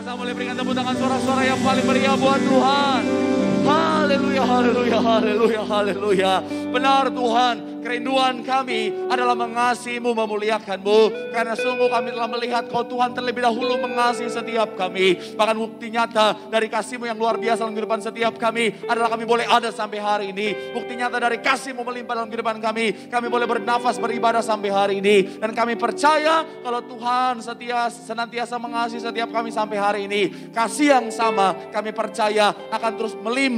Sama-sama boleh berikan tepuk tangan suara-suara yang paling meriah buat Tuhan. Haleluya, haleluya, haleluya, haleluya. Benar Tuhan, kerinduan kami adalah mengasihi-Mu, memuliakan-Mu. Karena sungguh kami telah melihat Kau Tuhan terlebih dahulu mengasihi setiap kami. Bahkan bukti nyata dari kasih-Mu yang luar biasa dalam kehidupan setiap kami adalah kami boleh ada sampai hari ini. Bukti nyata dari kasih-Mu melimpah dalam kehidupan kami. Kami boleh bernafas, beribadah sampai hari ini. Dan kami percaya kalau Tuhan senantiasa mengasihi setiap kami sampai hari ini. Kasih yang sama kami percaya akan terus melimpah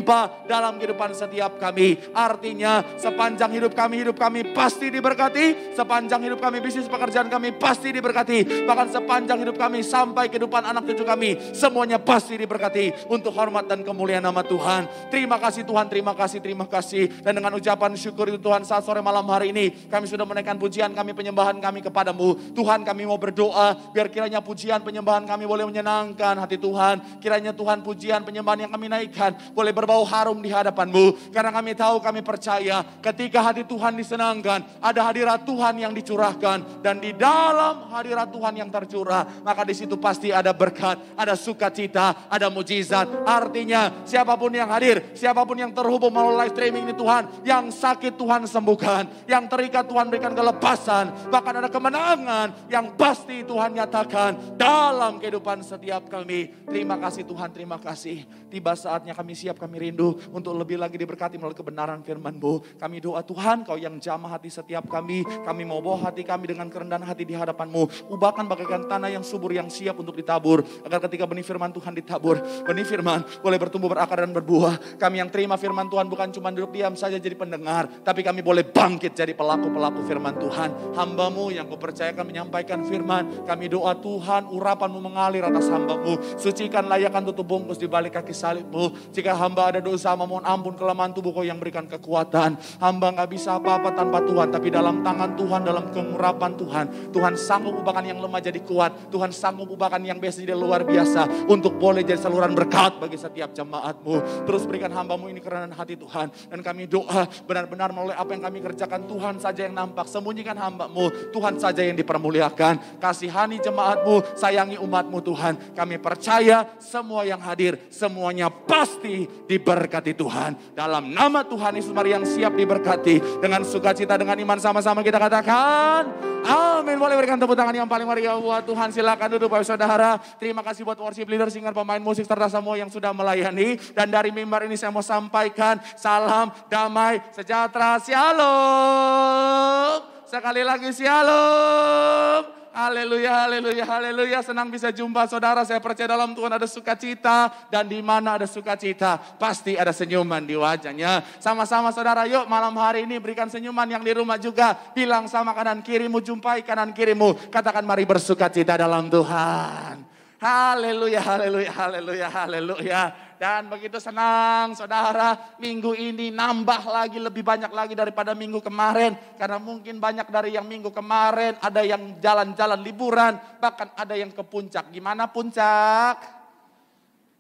dalam kehidupan setiap kami. Artinya sepanjang hidup kami pasti diberkati. Sepanjang hidup kami, bisnis pekerjaan kami pasti diberkati. Bahkan sepanjang hidup kami sampai kehidupan anak cucu kami, semuanya pasti diberkati untuk hormat dan kemuliaan nama Tuhan. Terima kasih Tuhan, terima kasih, terima kasih. Dan dengan ucapan syukur itu Tuhan, saat sore malam hari ini kami sudah menaikkan pujian kami, penyembahan kami kepadamu. Tuhan, kami mau berdoa biar kiranya pujian penyembahan kami boleh menyenangkan hati Tuhan. Kiranya Tuhan pujian penyembahan yang kami naikkan boleh berbau harum di hadapan-Mu. Karena kami tahu, kami percaya ketika hati Tuhan disenangkan, ada hadirat Tuhan yang dicurahkan. Dan di dalam hadirat Tuhan yang tercurah, maka di situ pasti ada berkat, ada sukacita, ada mujizat. Artinya siapapun yang hadir, siapapun yang terhubung melalui live streaming ini Tuhan, yang sakit Tuhan sembuhkan, yang terikat Tuhan berikan kelepasan, bahkan ada kemenangan yang pasti Tuhan nyatakan dalam kehidupan setiap kami. Terima kasih Tuhan, terima kasih. Tiba saatnya kami siap, kami rindu untuk lebih lagi diberkati melalui kebenaran firman-Mu. Kami doa Tuhan, Kau yang jamah hati setiap kami mau bawa hati kami dengan kerendahan hati di hadapan-Mu. Ubahkan bagaikan tanah yang subur, yang siap untuk ditabur, agar ketika benih firman Tuhan ditabur, benih firman boleh bertumbuh, berakar dan berbuah. Kami yang terima firman Tuhan bukan cuma duduk diam saja jadi pendengar, tapi kami boleh bangkit jadi pelaku-pelaku firman Tuhan. Hamba-Mu yang Kau percayakan menyampaikan firman, kami doa Tuhan, urapan-Mu mengalir atas hamba-Mu. Sucikan, layakkan, tutup bungkus di balik kaki salib-Mu. Jika hamba ada dosa, memohon ampun, kelemahan tubuh Kau yang berikan kekuatan. Hamba gak bisa apa-apa tanpa Tuhan, tapi dalam tangan Tuhan, dalam pengurapan Tuhan, Tuhan sanggup ubahkan yang lemah jadi kuat. Tuhan sanggup ubahkan yang biasa jadi luar biasa, untuk boleh jadi saluran berkat bagi setiap jemaat-Mu. Terus berikan hamba-Mu ini kerendahan hati Tuhan. Dan kami doa benar-benar melalui apa yang kami kerjakan, Tuhan saja yang nampak. Sembunyikan hamba-Mu, Tuhan saja yang dipermuliakan. Kasihani jemaat-Mu, sayangi umat-Mu Tuhan. Kami percaya semua yang hadir, semuanya pasti diberkati Tuhan. Dalam nama Tuhan Yesus Mari yang siap diberkati. Dengan sukacita, dengan iman sama-sama kita katakan amin. Boleh berikan tepuk tangan yang paling meriah buat Tuhan. Silakan duduk Bapak Saudara. Terima kasih buat worship leader, singer, pemain musik, serta semua yang sudah melayani. Dan dari mimbar ini saya mau sampaikan salam damai sejahtera. Shalom. Sekali lagi shalom. Haleluya, haleluya, haleluya. Senang bisa jumpa saudara. Saya percaya dalam Tuhan ada sukacita. Dan di mana ada sukacita, pasti ada senyuman di wajahnya. Sama-sama saudara, yuk malam hari ini berikan senyuman yang di rumah juga. Bilang sama kanan kirimu, jumpai kanan kirimu. Katakan mari bersukacita dalam Tuhan. Haleluya, haleluya, haleluya, haleluya. Dan begitu senang saudara, minggu ini nambah lagi, lebih banyak lagi daripada minggu kemarin. Karena mungkin banyak dari yang minggu kemarin, ada yang jalan-jalan liburan, bahkan ada yang ke puncak. Gimana puncak?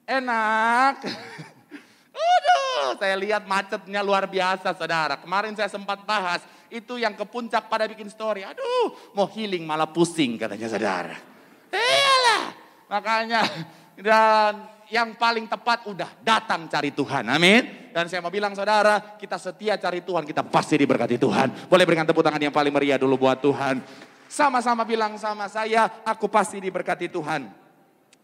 Enak. Aduh, saya lihat macetnya luar biasa saudara. Kemarin saya sempat bahas, itu yang ke puncak pada bikin story. Aduh, mau healing malah pusing katanya saudara. Iyalah, makanya dan yang paling tepat udah datang cari Tuhan, amin. Dan saya mau bilang saudara, kita setia cari Tuhan, kita pasti diberkati Tuhan. Boleh berikan tepuk tangan yang paling meriah dulu buat Tuhan. Sama-sama bilang sama saya, aku pasti diberkati Tuhan.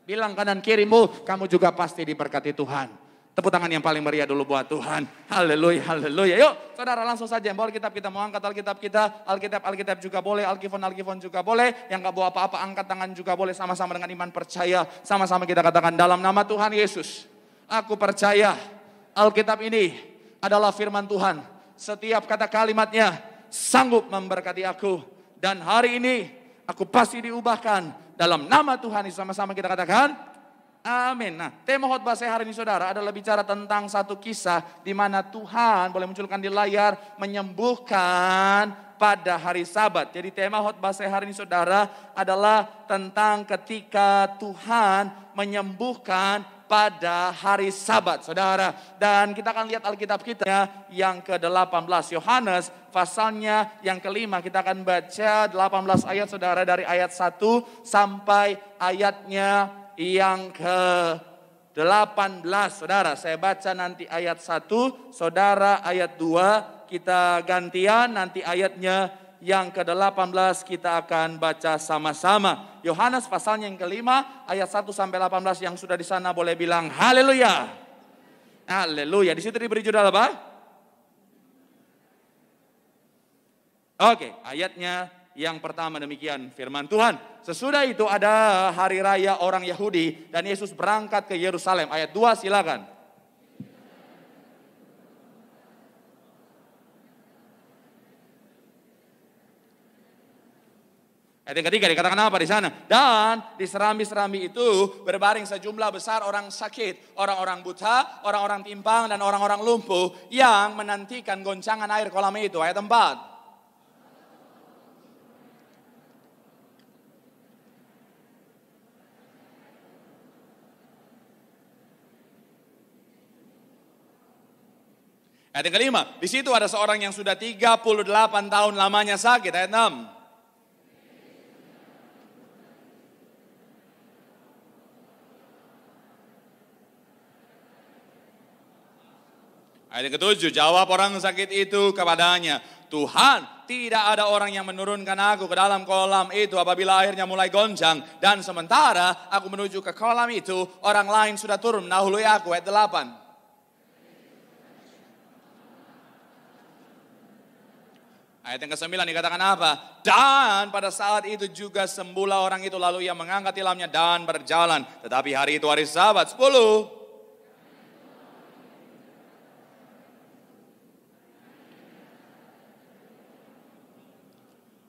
Bilang kanan kirimu, kamu juga pasti diberkati Tuhan. Tepuk tangan yang paling meriah dulu buat Tuhan. Haleluya, haleluya. Yuk saudara langsung saja bawa Alkitab kita, mau angkat Alkitab kita. Alkitab juga boleh, Alkifon juga boleh. Yang gak bawa apa-apa angkat tangan juga boleh. Sama-sama dengan iman percaya. Sama-sama kita katakan dalam nama Tuhan Yesus. Aku percaya Alkitab ini adalah firman Tuhan. Setiap kata kalimatnya sanggup memberkati aku. Dan hari ini aku pasti diubahkan. Dalam nama Tuhan Yesus, sama-sama kita katakan amin. Nah, tema khotbah saya hari ini saudara adalah bicara tentang satu kisah di mana Tuhan, boleh munculkan di layar, menyembuhkan pada hari Sabat. Jadi tema khotbah saya hari ini saudara adalah tentang ketika Tuhan menyembuhkan pada hari Sabat saudara. Dan kita akan lihat Alkitab kita yang ke-18 Yohanes pasalnya yang kelima. Kita akan baca 18 ayat saudara, dari ayat 1 sampai ayatnya yang ke-18, saudara. Saya baca nanti ayat 1, saudara ayat 2, kita gantian nanti ayatnya yang ke-18 kita akan baca sama-sama. Yohanes pasalnya yang kelima, ayat 1 sampai 18 yang sudah di sana boleh bilang haleluya. Haleluya. Di situ diberi judul apa? Oke, ayatnya yang pertama demikian firman Tuhan. Sesudah itu ada hari raya orang Yahudi dan Yesus berangkat ke Yerusalem. Ayat 2 silakan. Ayat yang ketiga dikatakan apa di sana? Dan di serambi-serambi itu berbaring sejumlah besar orang sakit, orang-orang buta, orang-orang timpang dan orang-orang lumpuh yang menantikan goncangan air kolam itu. Ayat 4. Ayat yang kelima, di situ ada seorang yang sudah 38 tahun lamanya sakit. Ayat 6. Ayat yang ketujuh, jawab orang sakit itu kepadanya, Tuhan, tidak ada orang yang menurunkan aku ke dalam kolam itu apabila airnya mulai goncang. Dan sementara aku menuju ke kolam itu, orang lain sudah turun mendahului aku. Ayat 8. Ayat yang ke-9 dikatakan apa? Dan pada saat itu juga sembuhlah orang itu, lalu ia mengangkat tilamnya dan berjalan. Tetapi hari itu hari Sabat 10.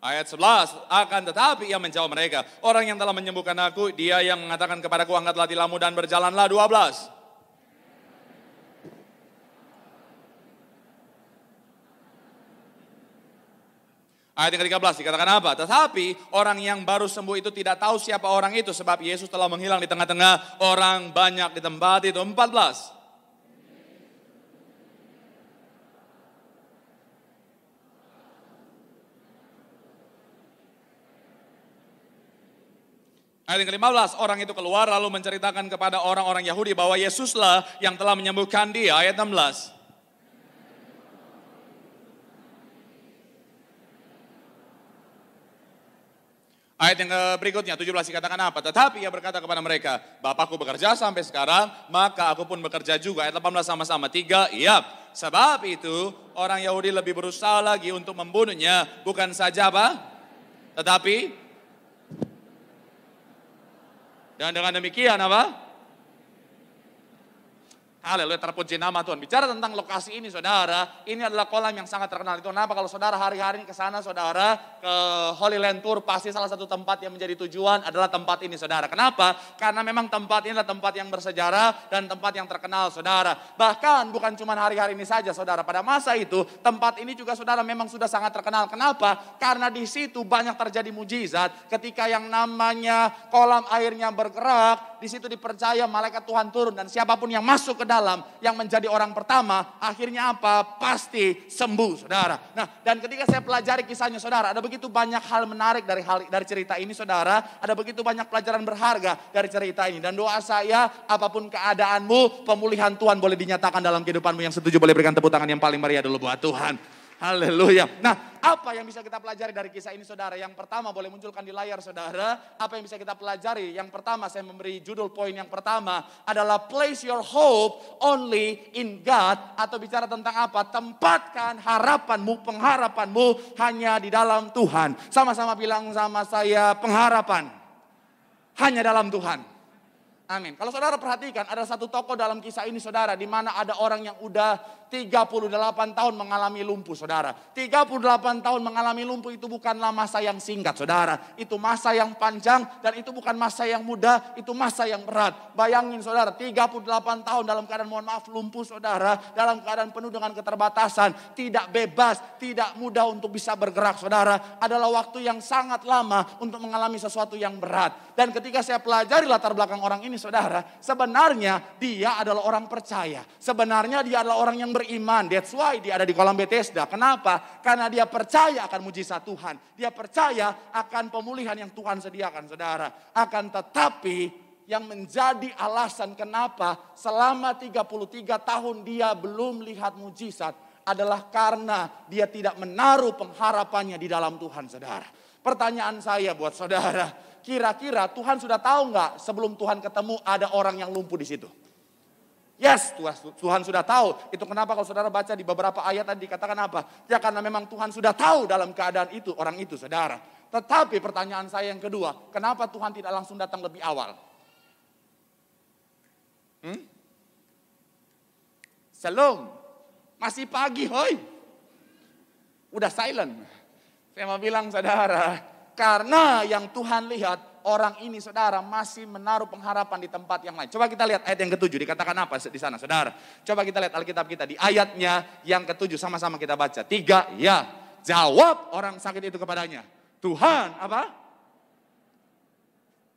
Ayat 11, akan tetapi ia menjawab mereka, orang yang telah menyembuhkan aku, dia yang mengatakan kepadaku, angkatlah tilammu dan berjalanlah. 12. Ayat yang ke-13 dikatakan apa? Tetapi orang yang baru sembuh itu tidak tahu siapa orang itu, sebab Yesus telah menghilang di tengah-tengah orang banyak di tempat itu. 14. Ayat yang ke-15, orang itu keluar lalu menceritakan kepada orang-orang Yahudi bahwa Yesuslah yang telah menyembuhkan dia. Ayat 16. Ayat yang berikutnya 17 dikatakan apa? Tetapi ia berkata kepada mereka, Bapakku bekerja sampai sekarang, maka aku pun bekerja juga. Ayat 18 sama-sama. 3, iya. Sebab itu orang Yahudi lebih berusaha lagi untuk membunuhnya. Bukan saja apa? Tetapi dan dengan demikian apa? Haleluya, terpuji nama Tuhan. Bicara tentang lokasi ini saudara, ini adalah kolam yang sangat terkenal. Itu kenapa kalau saudara hari-hari ke sana saudara, ke Holy Land Tour, pasti salah satu tempat yang menjadi tujuan adalah tempat ini saudara. Kenapa? Karena memang tempat ini adalah tempat yang bersejarah dan tempat yang terkenal saudara. Bahkan bukan cuma hari-hari ini saja saudara, pada masa itu tempat ini juga saudara memang sudah sangat terkenal. Kenapa? Karena di situ banyak terjadi mujizat. Ketika yang namanya kolam airnya bergerak, di situ dipercaya malaikat Tuhan turun dan siapapun yang masuk ke dalam yang menjadi orang pertama akhirnya apa? Pasti sembuh saudara. Nah, dan ketika saya pelajari kisahnya saudara, ada begitu banyak hal menarik dari cerita ini saudara, ada begitu banyak pelajaran berharga dari cerita ini, dan doa saya apapun keadaanmu, pemulihan Tuhan boleh dinyatakan dalam kehidupanmu. Yang setuju boleh berikan tepuk tangan yang paling meriah dulu buat Tuhan. Haleluya. Nah, apa yang bisa kita pelajari dari kisah ini saudara? Yang pertama boleh munculkan di layar saudara. Apa yang bisa kita pelajari? Yang pertama saya memberi judul poin yang pertama adalah place your hope only in God. Atau bicara tentang apa? Tempatkan harapanmu, pengharapanmu hanya di dalam Tuhan. Sama-sama bilang sama saya, pengharapan hanya dalam Tuhan. Amin. Kalau saudara perhatikan ada satu tokoh dalam kisah ini saudara, di mana ada orang yang udah 38 tahun mengalami lumpuh saudara. 38 tahun mengalami lumpuh itu bukanlah masa yang singkat saudara. Itu masa yang panjang dan itu bukan masa yang mudah, itu masa yang berat. Bayangin saudara, 38 tahun dalam keadaan mohon maaf lumpuh saudara, dalam keadaan penuh dengan keterbatasan, tidak bebas, tidak mudah untuk bisa bergerak saudara. Adalah waktu yang sangat lama untuk mengalami sesuatu yang berat. Dan ketika saya pelajari latar belakang orang ini saudara, sebenarnya dia adalah orang percaya. Sebenarnya dia adalah orang yang beriman. That's why dia ada di kolam Bethesda. Kenapa? Karena dia percaya akan mujizat Tuhan. Dia percaya akan pemulihan yang Tuhan sediakan saudara. Akan tetapi yang menjadi alasan kenapa selama 33 tahun dia belum lihat mujizat adalah karena dia tidak menaruh pengharapannya di dalam Tuhan, saudara. Pertanyaan saya buat saudara, kira-kira Tuhan sudah tahu nggak sebelum Tuhan ketemu ada orang yang lumpuh di situ? Yes, Tuhan sudah tahu. Itu kenapa kalau saudara baca di beberapa ayat tadi dikatakan apa? Ya karena memang Tuhan sudah tahu dalam keadaan itu, orang itu, saudara. Tetapi pertanyaan saya yang kedua, kenapa Tuhan tidak langsung datang lebih awal? Shalom, masih pagi, hoi. Udah silent. Saya mau bilang saudara, karena yang Tuhan lihat, orang ini saudara masih menaruh pengharapan di tempat yang lain. Coba kita lihat ayat yang ke-7, dikatakan apa di sana saudara. Coba kita lihat Alkitab kita di ayatnya yang ke-7, sama-sama kita baca. 3, ya, jawab orang sakit itu kepadanya. Tuhan, apa?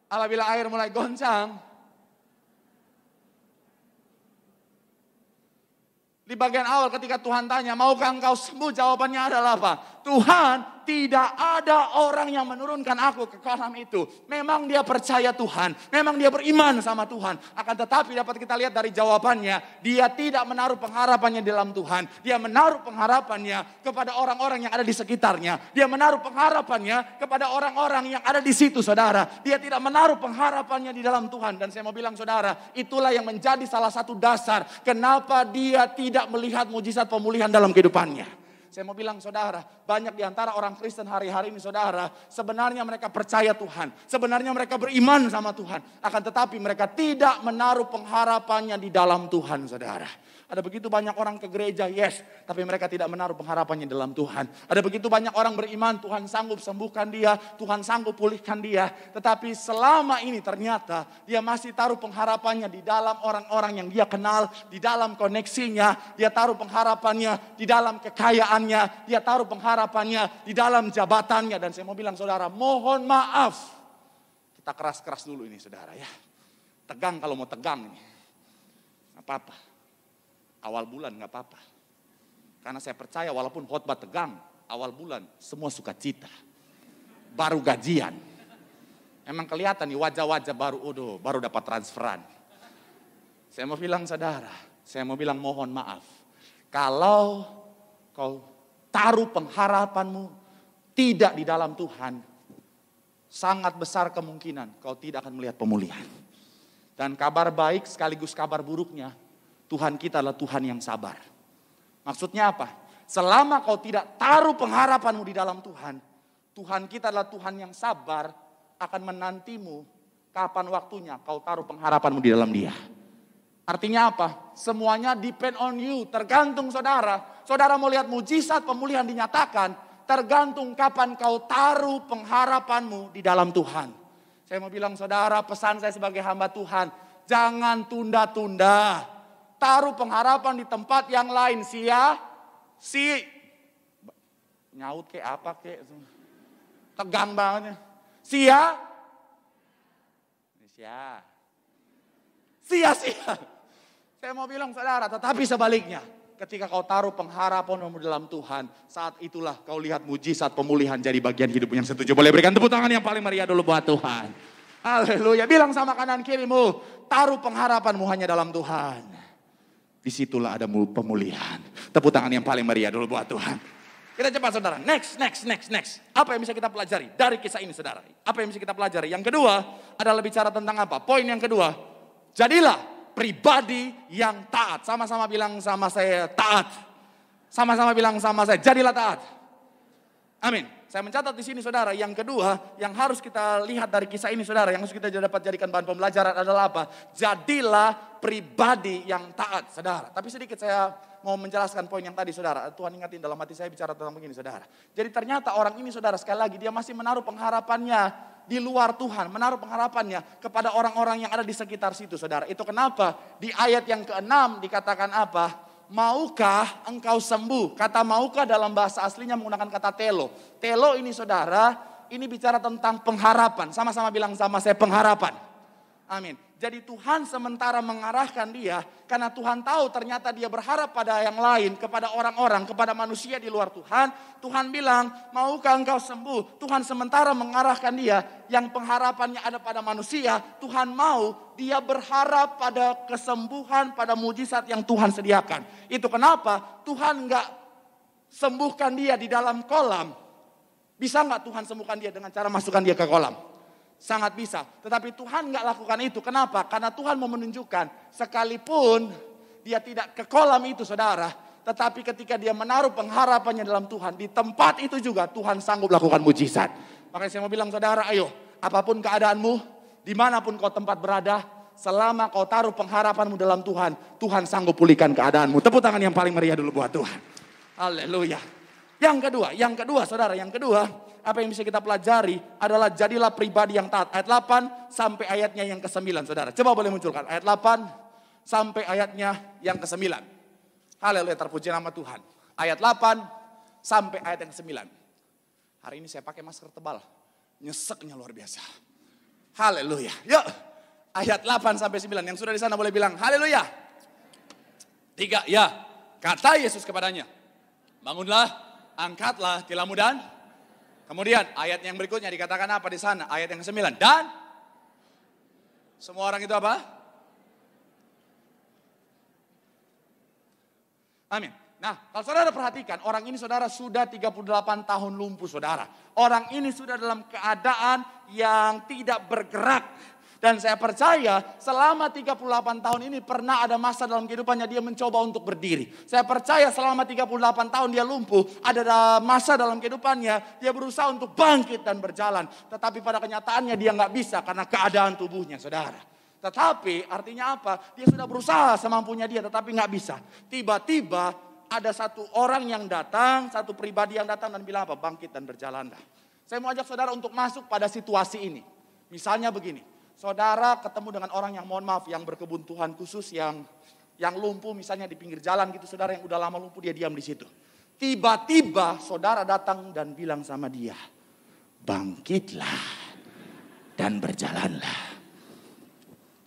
Apabila air mulai goncang, di bagian awal ketika Tuhan tanya, maukah engkau sembuh? Jawabannya adalah apa? Tuhan, tidak ada orang yang menurunkan aku ke kolam itu. Memang dia percaya Tuhan, memang dia beriman sama Tuhan. Akan tetapi dapat kita lihat dari jawabannya, dia tidak menaruh pengharapannya di dalam Tuhan. Dia menaruh pengharapannya kepada orang-orang yang ada di sekitarnya. Dia menaruh pengharapannya kepada orang-orang yang ada di situ, saudara. Dia tidak menaruh pengharapannya di dalam Tuhan. Dan saya mau bilang saudara, itulah yang menjadi salah satu dasar kenapa dia tidak melihat mujizat pemulihan dalam kehidupannya. Saya mau bilang saudara, banyak di antara orang Kristen hari-hari ini saudara, sebenarnya mereka percaya Tuhan. Sebenarnya mereka beriman sama Tuhan. Akan tetapi mereka tidak menaruh pengharapannya di dalam Tuhan, saudara. Ada begitu banyak orang ke gereja, yes, tapi mereka tidak menaruh pengharapannya dalam Tuhan. Ada begitu banyak orang beriman, Tuhan sanggup sembuhkan dia, Tuhan sanggup pulihkan dia. Tetapi selama ini ternyata dia masih taruh pengharapannya di dalam orang-orang yang dia kenal, di dalam koneksinya. Dia taruh pengharapannya di dalam kekayaannya, dia taruh pengharapannya di dalam jabatannya. Dan saya mau bilang saudara, mohon maaf. Kita keras-keras dulu ini saudara ya. Tegang kalau mau tegang ini. Gak apa-apa. Awal bulan gak apa-apa. Karena saya percaya walaupun khotbah tegang, awal bulan semua sukacita. Baru gajian. Emang kelihatan nih wajah-wajah baru dapat transferan. Saya mau bilang saudara, saya mau bilang mohon maaf. Kalau kau taruh pengharapanmu tidak di dalam Tuhan, sangat besar kemungkinan kau tidak akan melihat pemulihan. Dan kabar baik sekaligus kabar buruknya, Tuhan kita adalah Tuhan yang sabar. Maksudnya apa? Selama kau tidak taruh pengharapanmu di dalam Tuhan, Tuhan kita adalah Tuhan yang sabar akan menantimu kapan waktunya kau taruh pengharapanmu di dalam Dia. Artinya apa? Semuanya depend on you, tergantung saudara. Saudara mau lihat mujizat pemulihan dinyatakan, tergantung kapan kau taruh pengharapanmu di dalam Tuhan. Saya mau bilang saudara, pesan saya sebagai hamba Tuhan, jangan tunda-tunda. Taruh pengharapan di tempat yang lain. Nyaut kayak apa kayak. Tegang banget. Sia. Saya mau bilang saudara, tetapi sebaliknya. Ketika kau taruh pengharapanmu dalam Tuhan, saat itulah kau lihat mujizat pemulihan jadi bagian hidup yang setuju. Boleh berikan tepuk tangan yang paling meriah dulu buat Tuhan. Haleluya. Bilang sama kanan kirimu, taruh pengharapanmu hanya dalam Tuhan. Disitulah ada pemulihan. Tepuk tangan yang paling meriah dulu buat Tuhan. Kita cepat saudara. Next. Apa yang bisa kita pelajari dari kisah ini saudara? Apa yang bisa kita pelajari? Yang kedua adalah bicara tentang apa? Poin yang kedua. Jadilah pribadi yang taat. Sama-sama bilang sama saya taat. Sama-sama bilang sama saya jadilah taat. Amin. Saya mencatat di sini saudara, yang kedua yang harus kita lihat dari kisah ini saudara, yang harus kita dapat jadikan bahan pembelajaran adalah apa? Jadilah pribadi yang taat saudara. Tapi sedikit saya mau menjelaskan poin yang tadi saudara. Tuhan ingatin dalam hati saya bicara tentang begini saudara. Jadi ternyata orang ini saudara sekali lagi dia masih menaruh pengharapannya di luar Tuhan. Menaruh pengharapannya kepada orang-orang yang ada di sekitar situ saudara. Itu kenapa di ayat yang ke-6 dikatakan apa? Maukah engkau sembuh? Kata maukah dalam bahasa aslinya menggunakan kata telo. Telo ini saudara, ini bicara tentang pengharapan. Sama-sama bilang sama saya pengharapan. Amin. Jadi Tuhan sementara mengarahkan dia, karena Tuhan tahu ternyata dia berharap pada yang lain, kepada orang-orang, kepada manusia di luar Tuhan. Tuhan bilang, maukah engkau sembuh? Tuhan sementara mengarahkan dia, yang pengharapannya ada pada manusia. Tuhan mau dia berharap pada kesembuhan, pada mujizat yang Tuhan sediakan. Itu kenapa Tuhan enggak sembuhkan dia di dalam kolam. Bisa enggak Tuhan sembuhkan dia dengan cara masukkan dia ke kolam? Sangat bisa. Tetapi Tuhan enggak lakukan itu. Kenapa? Karena Tuhan mau menunjukkan sekalipun dia tidak ke kolam itu saudara. Tetapi ketika dia menaruh pengharapannya dalam Tuhan. Di tempat itu juga Tuhan sanggup lakukan mujizat. Makanya saya mau bilang saudara, ayo apapun keadaanmu, dimanapun kau tempat berada. Selama kau taruh pengharapanmu dalam Tuhan. Tuhan sanggup pulihkan keadaanmu. Tepuk tangan yang paling meriah dulu buat Tuhan. Haleluya. Yang kedua saudara, yang kedua. Apa yang bisa kita pelajari adalah jadilah pribadi yang taat. Ayat 8 sampai ayatnya yang ke-9 saudara. Coba boleh munculkan ayat 8 sampai ayatnya yang ke-9. Haleluya, terpuji nama Tuhan. Ayat 8 sampai ayat yang ke-9. Hari ini saya pakai masker tebal. Nyeseknya luar biasa. Haleluya. Yuk. Ayat 8 sampai 9. Yang sudah di sana boleh bilang haleluya. 3, ya. Kata Yesus kepadanya, bangunlah, angkatlah tilammu dan. Kemudian ayat yang berikutnya dikatakan apa di sana? Ayat yang ke-9. Dan semua orang itu apa? Amin. Nah, kalau saudara perhatikan, orang ini saudara sudah 38 tahun lumpuh saudara. Orang ini sudah dalam keadaan yang tidak bergerak. Dan saya percaya selama 38 tahun ini pernah ada masa dalam kehidupannya dia mencoba untuk berdiri. Saya percaya selama 38 tahun dia lumpuh, ada masa dalam kehidupannya dia berusaha untuk bangkit dan berjalan. Tetapi pada kenyataannya dia nggak bisa karena keadaan tubuhnya saudara. Tetapi artinya apa? Dia sudah berusaha semampunya dia tetapi nggak bisa. Tiba-tiba ada satu orang yang datang, satu pribadi yang datang dan bilang apa? Bangkit dan berjalanlah. Saya mau ajak saudara untuk masuk pada situasi ini. Misalnya begini. Saudara ketemu dengan orang yang mohon maaf yang berkebutuhan khusus yang lumpuh misalnya di pinggir jalan gitu saudara yang udah lama lumpuh dia diam di situ. Tiba-tiba saudara datang dan bilang sama dia, bangkitlah dan berjalanlah.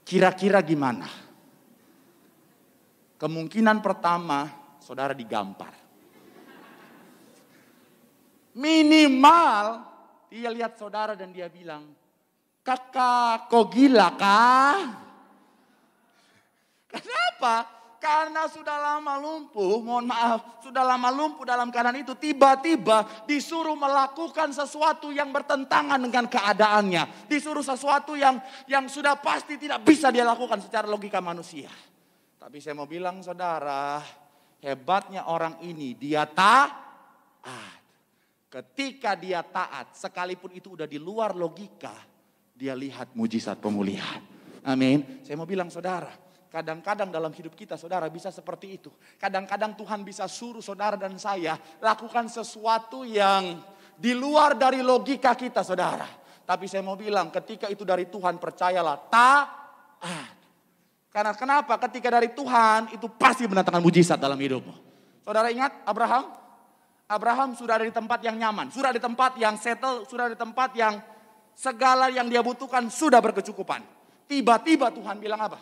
Kira-kira gimana? Kemungkinan pertama saudara digampar. Minimal dia lihat saudara dan dia bilang, kakak, kok gila kah? Kenapa? Karena sudah lama lumpuh, mohon maaf, sudah lama lumpuh dalam keadaan itu. Tiba-tiba disuruh melakukan sesuatu yang bertentangan dengan keadaannya. Disuruh sesuatu yang sudah pasti tidak bisa dia lakukan secara logika manusia. Tapi saya mau bilang saudara, hebatnya orang ini dia taat. Ketika dia taat, sekalipun itu udah di luar logika, dia lihat mujizat pemulihan. Amin. Saya mau bilang saudara, kadang-kadang dalam hidup kita saudara bisa seperti itu. Kadang-kadang Tuhan bisa suruh saudara dan saya lakukan sesuatu yang di luar dari logika kita saudara. Tapi saya mau bilang ketika itu dari Tuhan percayalah taat. Karena kenapa? Ketika dari Tuhan itu pasti mendatangkan mujizat dalam hidupmu. Saudara ingat Abraham? Abraham sudah ada di tempat yang nyaman. Sudah di tempat yang settle. Sudah di tempat yang segala yang dia butuhkan sudah berkecukupan. Tiba-tiba Tuhan bilang apa?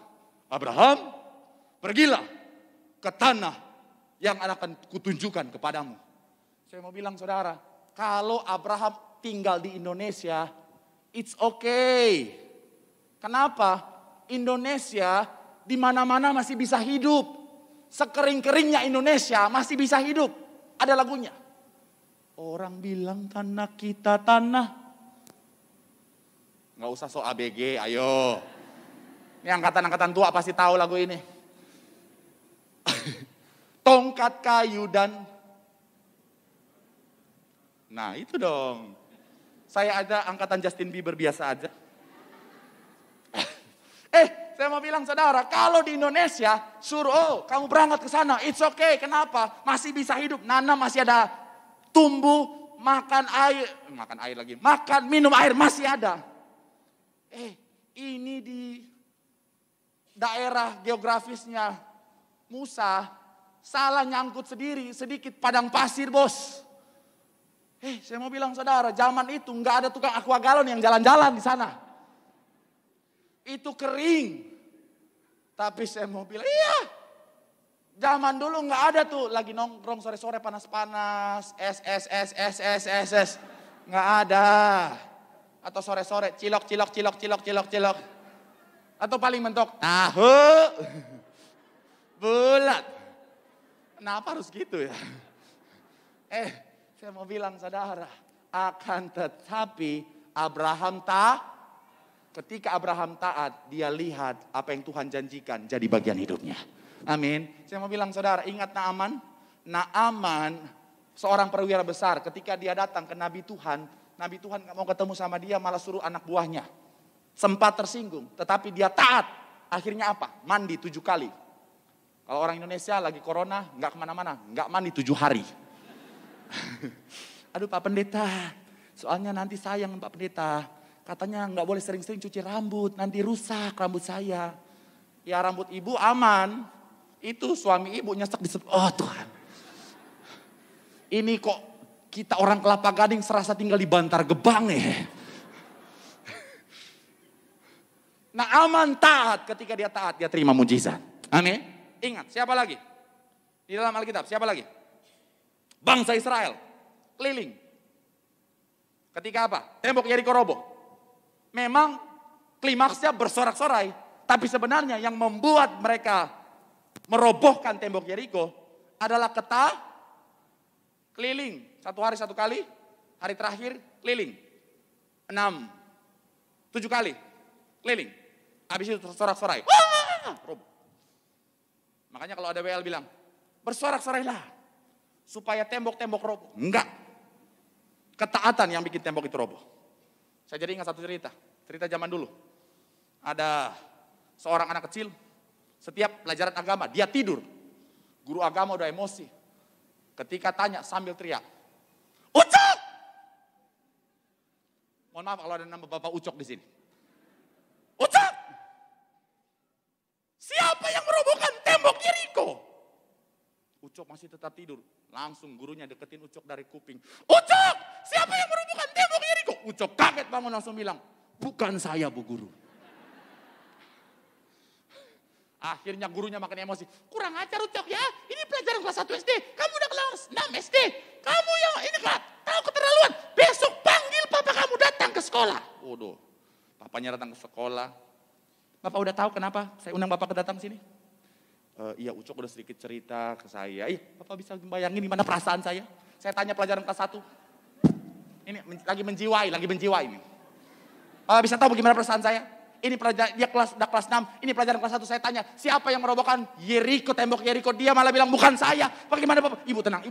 Abraham, pergilah ke tanah yang akan kutunjukkan kepadamu. Saya mau bilang saudara, kalau Abraham tinggal di Indonesia, it's okay. Kenapa? Indonesia di mana-mana masih bisa hidup. Sekering-keringnya Indonesia masih bisa hidup. Ada lagunya. Orang bilang tanah kita tanah. Nggak usah so ABG, ayo. Ini angkatan-angkatan tua pasti tahu lagu ini. Tongkat kayu dan. Nah itu dong. Saya ada angkatan Justin Bieber biasa aja. Saya mau bilang saudara, kalau di Indonesia suruh, kamu berangkat ke sana, it's okay. Kenapa? Masih bisa hidup, nanam masih ada tumbuh, makan air lagi, makan minum air masih ada. Ini di daerah geografisnya Musa salah nyangkut sendiri sedikit padang pasir bos. Saya mau bilang saudara, zaman itu nggak ada tukang aqua galon yang jalan-jalan di sana. itu kering. Tapi saya mau bilang, iya. Zaman dulu nggak ada tuh, lagi nongkrong sore-sore panas-panas, es. Nggak ada. Atau sore-sore cilok. Atau paling mentok, tahu. Bulat. Kenapa harus gitu ya? Saya mau bilang saudara, akan tetapi ketika Abraham taat, dia lihat apa yang Tuhan janjikan jadi bagian hidupnya. Amin. Saya mau bilang saudara, ingat Naaman? Naaman seorang perwira besar, ketika dia datang ke Nabi Tuhan gak mau ketemu sama dia, malah suruh anak buahnya. Sempat tersinggung, tetapi dia taat. Akhirnya apa? Mandi 7 kali. Kalau orang Indonesia lagi corona, gak kemana-mana, gak mandi 7 hari. Aduh Pak Pendeta, soalnya nanti sayang Pak Pendeta. Katanya nggak boleh sering-sering cuci rambut, nanti rusak rambut saya. Ya rambut ibu aman, itu suami ibu nyesek di oh Tuhan. Ini kok kita orang Kelapa Gading serasa tinggal di Bantar Gebang ya. Nah aman taat, ketika dia taat dia terima mujizat. Amin. Ingat siapa lagi? Di dalam Alkitab siapa lagi? Bangsa Israel keliling. Ketika apa? Tembok Yeriko roboh. Memang klimaksnya bersorak-sorai. Tapi sebenarnya yang membuat mereka merobohkan tembok Yeriko adalah keliling. 1 hari 1 kali, hari terakhir keliling. 7 kali keliling. Habis itu tersorak-sorai. Roboh. Makanya kalau ada WL bilang, bersorak-sorailah supaya tembok-tembok roboh. Enggak. Ketaatan yang bikin tembok itu roboh. Saya jadi ingat satu cerita zaman dulu. Ada seorang anak kecil, setiap pelajaran agama, dia tidur. Guru agama udah emosi. Ketika tanya sambil teriak, Ucok! Mohon maaf kalau ada nama Bapak Ucok di sini. Ucok! Siapa yang merobohkan tembok Yeriko? Ucok masih tetap tidur. Langsung gurunya deketin Ucok dari kuping. Ucok! Siapa yang merobohkan tembok Yeriko? Ucok kaget bangun langsung bilang, bukan saya Bu Guru. Akhirnya gurunya makin emosi. Kurang ajar Ucok ya. Ini pelajaran kelas 1 SD. Kamu udah kelas 6 SD. Kamu yang ini tahu keterlaluan. Besok panggil papa kamu datang ke sekolah. Waduh. Papanya datang ke sekolah. Bapak udah tahu kenapa saya undang Bapak datang sini? Iya Ucok udah sedikit cerita ke saya. Bapak bisa bayangin gimana perasaan saya? Saya tanya pelajaran kelas 1. Ini lagi menjiwai ini. Bapak bisa tahu bagaimana perasaan saya? Ini pelajaran dia udah kelas 6, ini pelajaran kelas 1 saya tanya, siapa yang merobohkan Yeriko, tembok Yeriko? Dia malah bilang bukan saya. Bagaimana Bapak? Ibu tenang.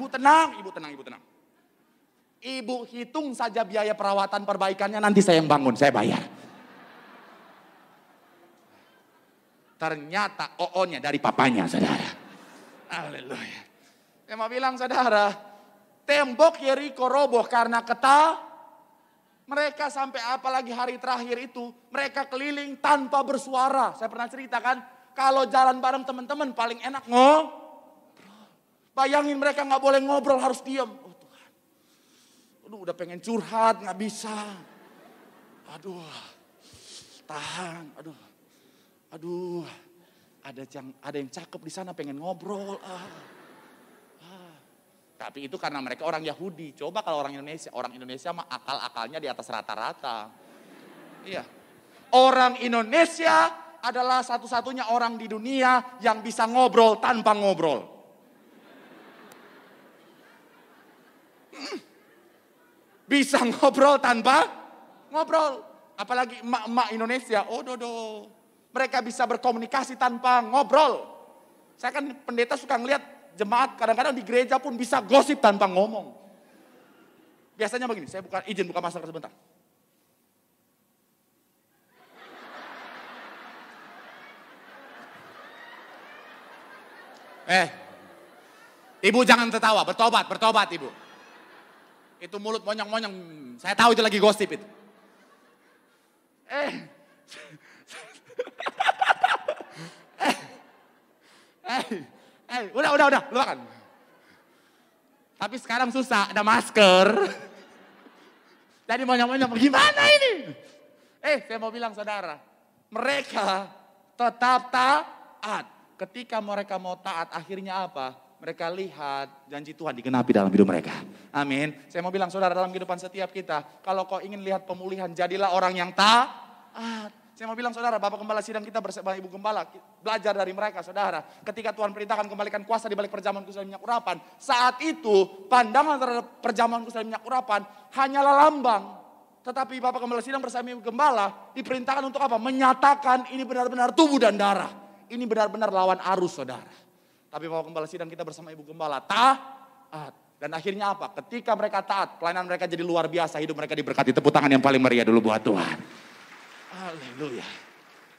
Ibu hitung saja biaya perawatan perbaikannya, nanti saya yang bangun, saya bayar. Ternyata OO-nya dari papanya, saudara. Haleluya. Saya mau bilang, saudara, tembok Yeriko roboh karena mereka sampai apalagi hari terakhir itu, mereka keliling tanpa bersuara. Saya pernah ceritakan, kalau jalan bareng teman-teman paling enak ngobrol. Bayangin mereka gak boleh ngobrol, harus diam. Oh Tuhan, aduh udah pengen curhat, gak bisa. Aduh, tahan, aduh, ada yang cakep di sana pengen ngobrol. Tapi itu karena mereka orang Yahudi. Coba kalau orang Indonesia mah akal-akalnya di atas rata-rata. Iya. Orang Indonesia adalah satu-satunya orang di dunia yang bisa ngobrol tanpa ngobrol. Bisa ngobrol tanpa ngobrol. Apalagi emak-emak Indonesia, mereka bisa berkomunikasi tanpa ngobrol. Saya kan pendeta suka ngeliat jemaat kadang-kadang di gereja pun bisa gosip tanpa ngomong. Biasanya begini, saya izin buka masker sebentar. Ibu jangan tertawa, bertobat Ibu. Itu mulut monyong-monyong, saya tahu itu lagi gosip itu. Udah, lupakan. Tapi sekarang susah, ada masker. Jadi monyong-monyong, gimana ini? Saya mau bilang saudara, mereka tetap taat. Ketika mereka mau taat, akhirnya apa? Mereka lihat janji Tuhan digenapi dalam hidup mereka. Amin. Saya mau bilang saudara, dalam kehidupan setiap kita, kalau kau ingin lihat pemulihan, jadilah orang yang taat. Saya mau bilang saudara, Bapak Gembala sidang kita bersama Ibu Gembala, belajar dari mereka saudara. Ketika Tuhan perintahkan kembalikan kuasa di balik perjamuan kudus dan minyak urapan, saat itu pandangan terhadap perjamuan kudus dan minyak urapan hanyalah lambang. Tetapi Bapak Gembala sidang bersama Ibu Gembala diperintahkan untuk apa? Menyatakan ini benar-benar tubuh dan darah. Ini benar-benar lawan arus saudara. Tapi Bapak Gembala sidang kita bersama Ibu Gembala taat. Dan akhirnya apa? Ketika mereka taat, pelayanan mereka jadi luar biasa. Hidup mereka diberkati. Tepuk tangan yang paling meriah dulu buat Tuhan. Haleluya.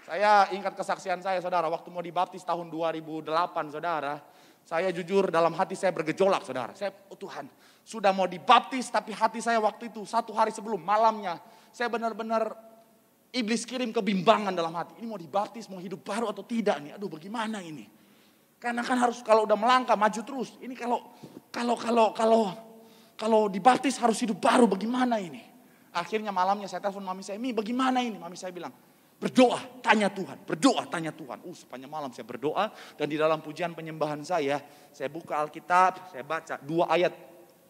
Saya ingat kesaksian saya saudara. Waktu mau dibaptis tahun 2008 saudara. Saya jujur dalam hati saya bergejolak saudara. Saya, oh Tuhan, sudah mau dibaptis. Tapi hati saya waktu itu 1 hari sebelum malamnya. Saya benar-benar iblis kirim kebimbangan dalam hati. Ini mau dibaptis, mau hidup baru atau tidak nih. Aduh bagaimana ini. Karena kan harus kalau udah melangkah maju terus. Ini kalau dibaptis harus hidup baru, bagaimana ini? Akhirnya malamnya saya telepon mami saya, "Mi, bagaimana ini?" Mami saya bilang, "Berdoa, tanya Tuhan, berdoa, tanya Tuhan." Sepanjang malam saya berdoa dan di dalam pujian penyembahan saya buka Alkitab, saya baca 2 ayat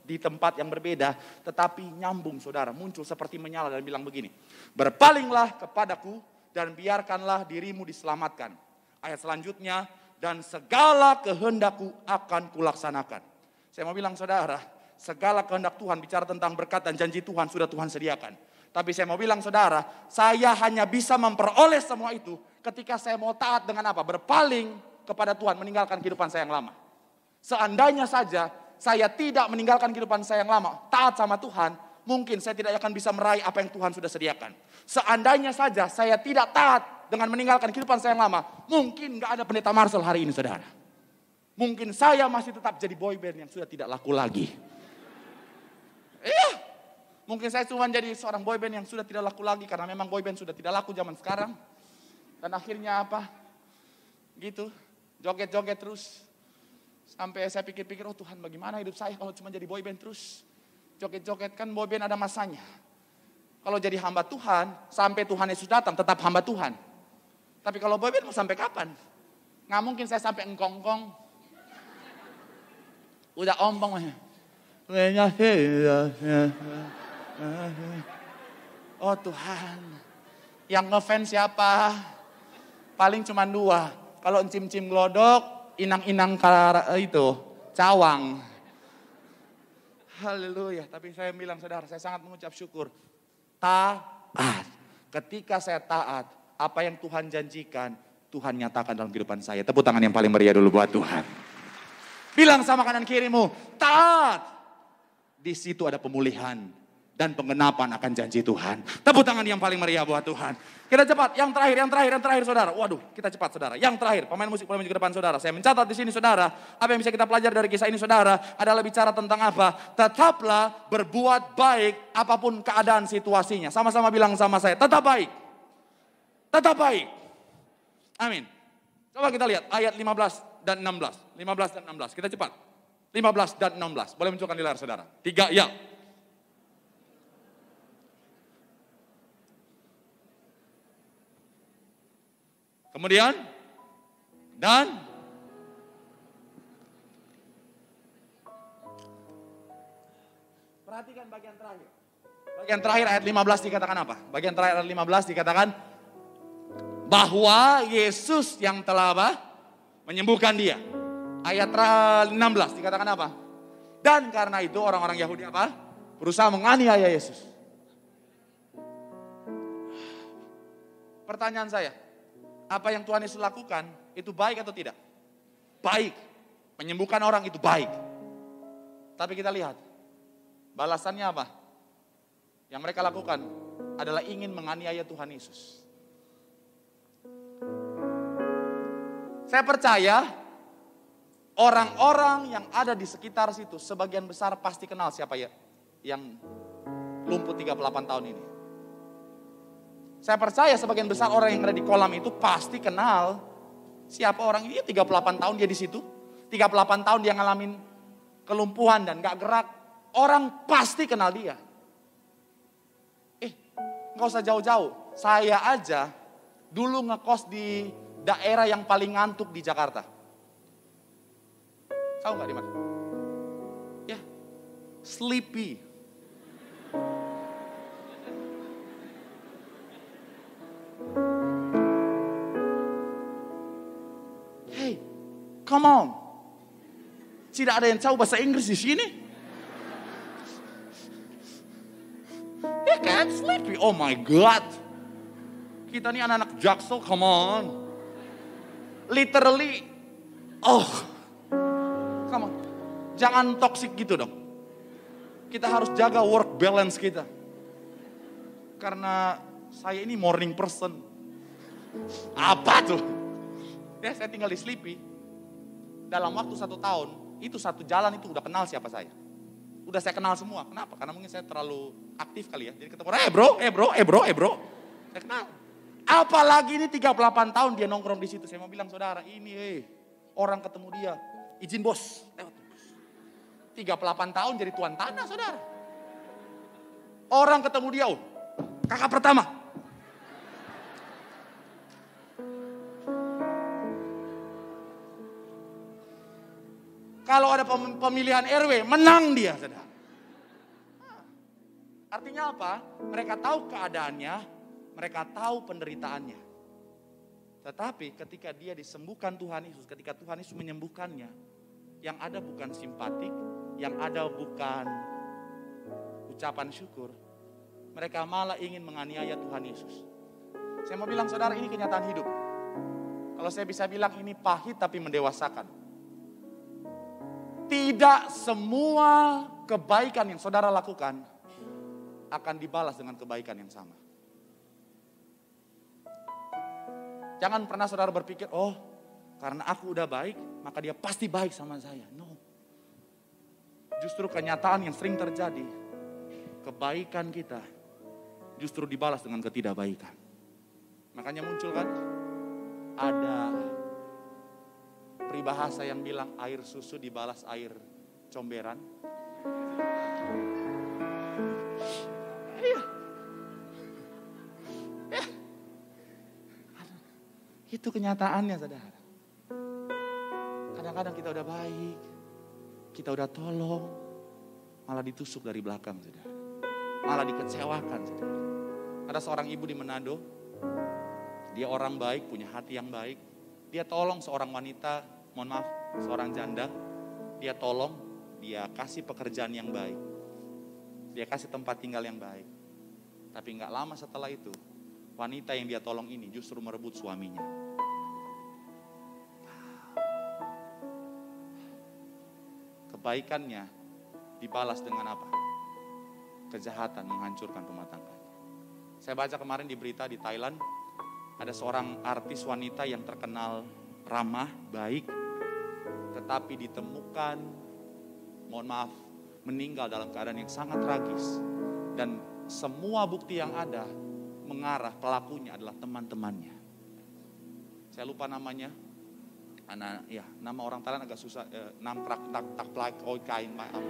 di tempat yang berbeda, tetapi nyambung saudara, muncul seperti menyala dan bilang begini, "Berpalinglah kepadaku dan biarkanlah dirimu diselamatkan." Ayat selanjutnya, "Dan segala kehendakku akan kulaksanakan." Saya mau bilang saudara, segala kehendak Tuhan bicara tentang berkat dan janji Tuhan sudah Tuhan sediakan. Tapi saya mau bilang saudara, saya hanya bisa memperoleh semua itu ketika saya mau taat dengan apa? Berpaling kepada Tuhan, meninggalkan kehidupan saya yang lama. Seandainya saja saya tidak meninggalkan kehidupan saya yang lama, taat sama Tuhan, mungkin saya tidak akan bisa meraih apa yang Tuhan sudah sediakan. Seandainya saja saya tidak taat dengan meninggalkan kehidupan saya yang lama, mungkin gak ada pendeta Marcel hari ini saudara. Mungkin saya masih tetap jadi boyband yang sudah tidak laku lagi. Mungkin saya cuma jadi seorang boyband yang sudah tidak laku lagi, karena memang boyband sudah tidak laku zaman sekarang. Dan akhirnya apa? Gitu, joget-joget terus. Sampai saya pikir-pikir, oh Tuhan bagaimana hidup saya kalau cuma jadi boyband terus. Joget-joget, kan boyband ada masanya. Kalau jadi hamba Tuhan, sampai Tuhan Yesus datang tetap hamba Tuhan. Tapi kalau boyband mau sampai kapan? Nggak mungkin saya sampai engkongkong. Udah ompong. Oh Tuhan, yang ngefans siapa? Paling cuma 2. Kalau encim-cim glodok, inang-inang itu, cawang. Haleluya. Tapi saya bilang saudara, saya sangat mengucap syukur. Taat. Ketika saya taat, apa yang Tuhan janjikan, Tuhan nyatakan dalam kehidupan saya. Tepuk tangan yang paling meriah dulu buat Tuhan. Bilang sama kanan kirimu, taat. Di situ ada pemulihan dan penggenapan akan janji Tuhan. Tepuk tangan yang paling meriah buat Tuhan. Kita cepat, yang terakhir saudara. Waduh, kita cepat saudara. Yang terakhir, pemain musik boleh maju ke depan saudara. Saya mencatat di sini saudara, apa yang bisa kita pelajari dari kisah ini saudara, adalah bicara tentang apa? Tetaplah berbuat baik apapun keadaan situasinya. Sama-sama bilang sama saya, tetap baik. Tetap baik. Amin. Coba kita lihat ayat 15 dan 16. 15 dan 16, kita cepat. 15 dan 16, boleh munculkan di layar saudara. 3, ya. Kemudian, dan perhatikan bagian terakhir. Bagian terakhir ayat 15 dikatakan apa? Bagian terakhir ayat 15 dikatakan bahwa Yesus yang telah apa? Menyembuhkan dia. Ayat 16 dikatakan apa? Dan karena itu orang-orang Yahudi apa? Berusaha menganiaya Yesus. Pertanyaan saya, apa yang Tuhan Yesus lakukan itu baik atau tidak? Baik. Menyembuhkan orang itu baik. Tapi kita lihat, balasannya apa? Yang mereka lakukan adalah ingin menganiaya Tuhan Yesus. Saya percaya orang-orang yang ada di sekitar situ sebagian besar pasti kenal siapa ya yang lumpuh 38 tahun ini. Saya percaya sebagian besar orang yang ada di kolam itu pasti kenal siapa orang ini. 38 tahun dia di situ. 38 tahun dia ngalamin kelumpuhan dan gak gerak. Orang pasti kenal dia. Gak usah jauh-jauh. Saya aja dulu ngekos di daerah yang paling ngantuk di Jakarta. Tahu nggak di mana? Ya, Sleepy. Hey, come on. Tidak ada yang tahu bahasa Inggris di sini? Ya kan, Sleepy. Oh my God. Kita nih anak-anak Jaksel, come on. Literally, come on. Jangan toxic gitu dong. Kita harus jaga work balance kita. Karena saya ini morning person. Apa tuh? Ya, saya tinggal di Sleepy. Dalam waktu 1 tahun, itu satu jalan itu udah kenal siapa saya. Udah saya kenal semua. Kenapa? Karena mungkin saya terlalu aktif kali ya. Jadi ketemu orang, bro. Saya kenal. Apalagi ini 38 tahun dia nongkrong di situ. Saya mau bilang, saudara, ini orang ketemu dia. Izin bos, lewat. 38 tahun jadi tuan tanah, saudara. Orang ketemu dia, kakak pertama. Kalau ada pemilihan RW, menang dia, saudara. Artinya apa? Mereka tahu keadaannya, mereka tahu penderitaannya. Tetapi ketika dia disembuhkan Tuhan Yesus, ketika Tuhan Yesus menyembuhkannya, yang ada bukan simpatik, yang ada bukan ucapan syukur. Mereka malah ingin menganiaya Tuhan Yesus. Saya mau bilang, saudara, ini kenyataan hidup. Kalau saya bisa bilang ini pahit tapi mendewasakan. Tidak semua kebaikan yang saudara lakukan akan dibalas dengan kebaikan yang sama. Jangan pernah saudara berpikir, karena aku udah baik, maka dia pasti baik sama saya. No. Justru kenyataan yang sering terjadi, kebaikan kita justru dibalas dengan ketidakbaikan. Makanya muncul kan, ada peribahasa yang bilang air susu dibalas air comberan. Itu kenyataannya, saudara. Kadang-kadang kita udah baik, kita udah tolong, malah ditusuk dari belakang, saudara. Malah dikecewakan, saudara. Ada seorang ibu di Manado, dia orang baik, punya hati yang baik. Dia tolong seorang wanita, seorang janda. Dia tolong, dia kasih pekerjaan yang baik. Dia kasih tempat tinggal yang baik. Tapi gak lama setelah itu, wanita yang dia tolong ini justru merebut suaminya. Kebaikannya dibalas dengan apa? Kejahatan, menghancurkan rumah tangganya. Saya baca kemarin di berita di Thailand, ada seorang artis wanita yang terkenal ramah, baik, tetapi ditemukan, meninggal dalam keadaan yang sangat tragis. Dan semua bukti yang ada mengarah pelakunya adalah teman-temannya. Saya lupa namanya. Nama orang Thailand agak susah. Namprak tak plak oi kain apa.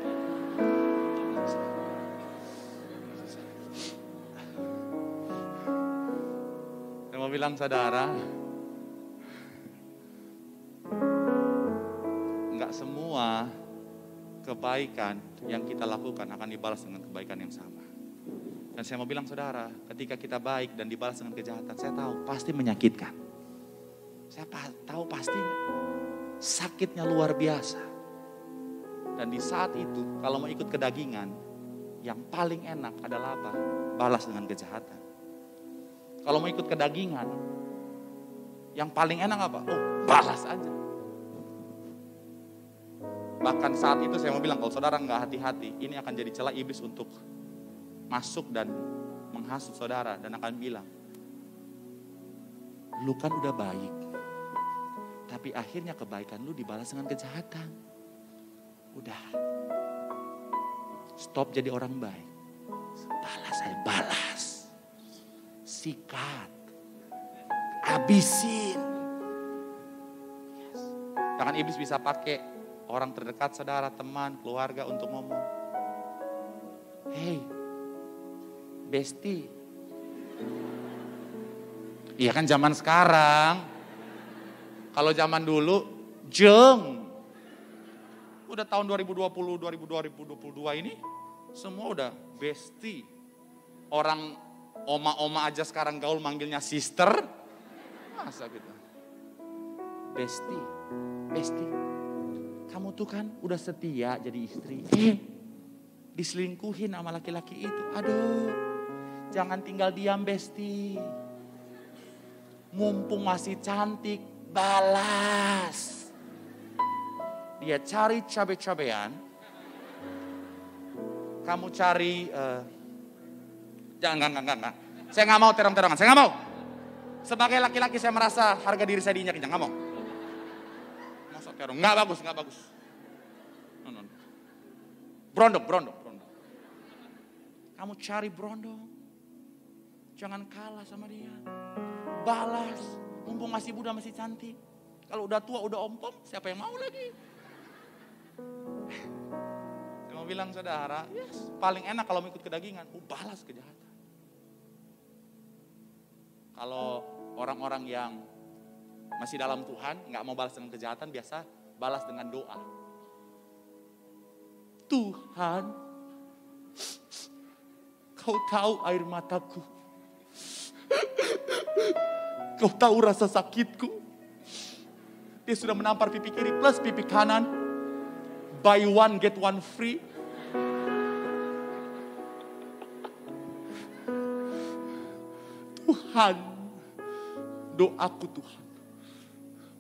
Saya mau bilang, saudara, enggak semua kebaikan yang kita lakukan akan dibalas dengan kebaikan yang sama. Dan saya mau bilang, saudara, ketika kita baik dan dibalas dengan kejahatan, saya tahu pasti menyakitkan. Saya tahu pasti sakitnya luar biasa. Dan di saat itu, kalau mau ikut kedagingan, yang paling enak adalah apa? Balas dengan kejahatan. Kalau mau ikut kedagingan, yang paling enak apa? Balas aja. Bahkan saat itu saya mau bilang, kalau saudara nggak hati-hati, ini akan jadi celah iblis untuk masuk dan menghasut saudara. Dan akan bilang, lu kan udah baik, tapi akhirnya kebaikan lu dibalas dengan kejahatan. Udah, stop jadi orang baik. Balas aja, balas. Sikat. Habisin. Yes. Jangan iblis bisa pakai orang terdekat, saudara, teman, keluarga untuk ngomong. Hey, bestie, Iya kan zaman sekarang. Kalau zaman dulu, jeng. Udah tahun 2022 ini, semua udah bestie. Orang oma-oma aja sekarang gaul manggilnya sister. Masa gitu. Bestie. Kamu tuh kan udah setia jadi istri. Diselingkuhin sama laki-laki itu. Aduh, jangan tinggal diam bestie. Mumpung masih cantik, balas. Dia cari cabe-cabean. Kamu cari, jangan. Saya nggak mau terang-terangan, saya nggak mau. Sebagai laki-laki saya merasa harga diri saya diinjak-injak, nggak mau. Masa terong, nggak bagus. No. Brondong. Kamu cari brondong. Jangan kalah sama dia. Balas, mumpung masih muda, masih cantik. Kalau udah tua, udah ompong, siapa yang mau lagi? Saya mau bilang saudara, yes, paling enak kalau mengikut kedagingan, balas kejahatan. Kalau orang-orang yang masih dalam Tuhan, nggak mau balas dengan kejahatan, biasa balas dengan doa. Tuhan, Kau tahu air mataku. Kau tahu rasa sakitku. Dia sudah menampar pipi kiri plus pipi kanan. Buy one get one free. Tuhan, doaku Tuhan,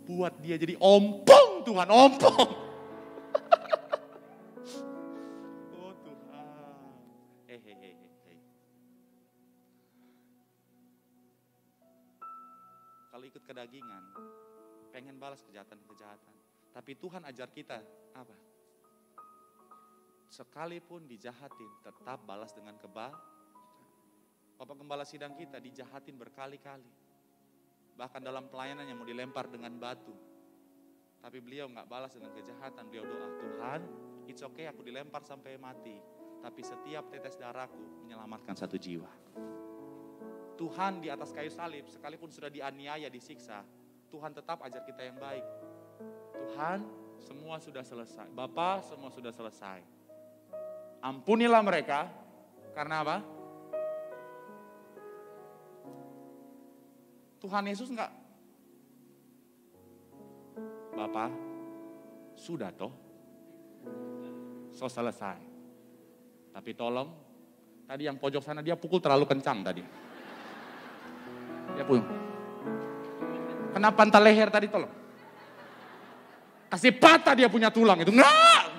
buat dia jadi ompong Tuhan, ompong. Oh Tuhan. Kalau ikut kedagingan, pengen balas kejahatan-kejahatan. Tapi Tuhan ajar kita apa? Sekalipun dijahatin, tetap balas dengan kebal. Bapak Gembala sidang kita dijahatin berkali-kali. Bahkan dalam pelayanan yang mau dilempar dengan batu. Tapi beliau gak balas dengan kejahatan. Beliau doa, Tuhan, it's okay aku dilempar sampai mati. Tapi setiap tetes darahku menyelamatkan satu jiwa. Tuhan di atas kayu salib, sekalipun sudah dianiaya, disiksa, Tuhan tetap ajar kita yang baik. Tuhan, semua sudah selesai. Bapa, semua sudah selesai. Ampunilah mereka, karena apa? Tuhan Yesus enggak, Bapa, sudah toh, so selesai. Tapi tolong, tadi yang pojok sana dia pukul terlalu kencang tadi. Dia pukul. Kena pantal leher tadi tolong. Kasih patah dia punya tulang itu. Enggak.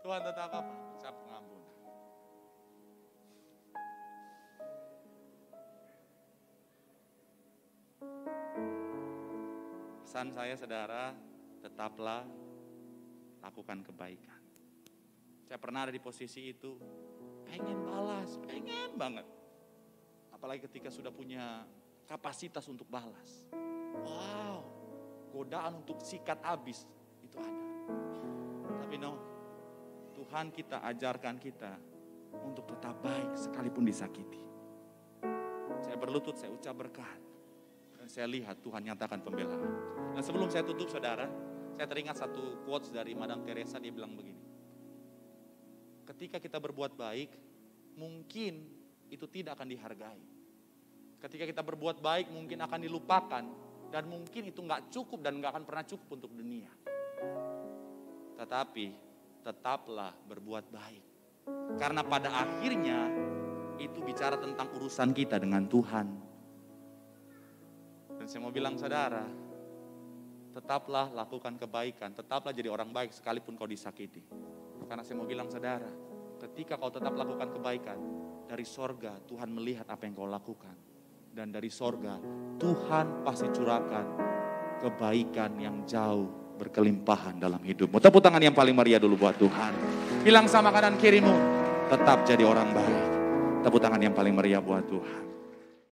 Tuhan tetap apa? Saya pengampun. Pesan saya saudara, tetaplah lakukan kebaikan. Saya pernah ada di posisi itu, pengen balas, pengen banget. Apalagi ketika sudah punya kapasitas untuk balas. Wow, godaan untuk sikat habis, itu ada. Tapi no, Tuhan kita ajarkan kita untuk tetap baik sekalipun disakiti. Saya berlutut, saya ucap berkat. Dan saya lihat Tuhan nyatakan pembelaan. Dan sebelum saya tutup saudara, saya teringat satu quotes dari Madam Teresa, dia bilang begini. Ketika kita berbuat baik, mungkin itu tidak akan dihargai. Ketika kita berbuat baik, mungkin akan dilupakan. Dan mungkin itu gak cukup dan gak akan pernah cukup untuk dunia. Tetapi tetaplah berbuat baik. Karena pada akhirnya itu bicara tentang urusan kita dengan Tuhan. Dan saya mau bilang saudara, tetaplah lakukan kebaikan, tetaplah jadi orang baik sekalipun kau disakiti. Karena saya mau bilang saudara, ketika kau tetap lakukan kebaikan, dari sorga Tuhan melihat apa yang kau lakukan. Dan dari sorga Tuhan pasti curahkan kebaikan yang jauh berkelimpahan dalam hidupmu. Tepuk tangan yang paling meriah dulu buat Tuhan. Bilang sama kanan kirimu, tetap jadi orang baik. Tepuk tangan yang paling meriah buat Tuhan.